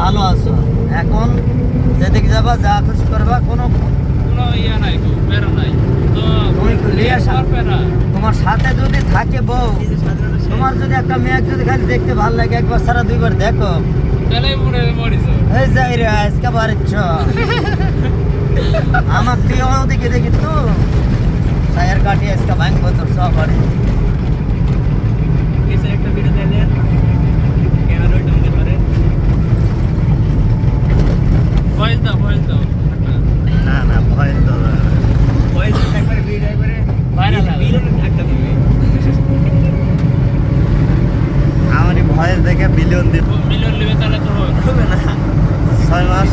ভালো আছো। এখন যেদিকে যাবা, যা খুশি করবা, কোনো ইয়া নাই গো, প্যারা নাই তো। তুমি লিয়ে আসা। প্যারা তোমার সাথে যদি থাকে বউ, তোমার যদি একটা মেয়ে যদি খালি দেখতে ভালো লাগে, একবার সারা দুইবার দেখো, তাহলেই মরিস। এই যাই রে আজকে বাড়িচ্ছ আমার দিয়ে ওদিকে দেখি তো টায়ার কাটি আজকে ভাঙবো তোর সব বাড়ি। একটা ভিডিও দিলেন ক্যামেরা ওইটা মধ্যে ধরে ভয়েস দাও না না ভয় তো ভয়েস একবারে ভিডিও একবারে ভাইরাল বিলিয়ন ধাক্কা দিবে। আমারই ভয়েস দেখে বিলিয়ন দিব। মিলিয়ন নেবে তাহলে তো হবে না। 6 মাস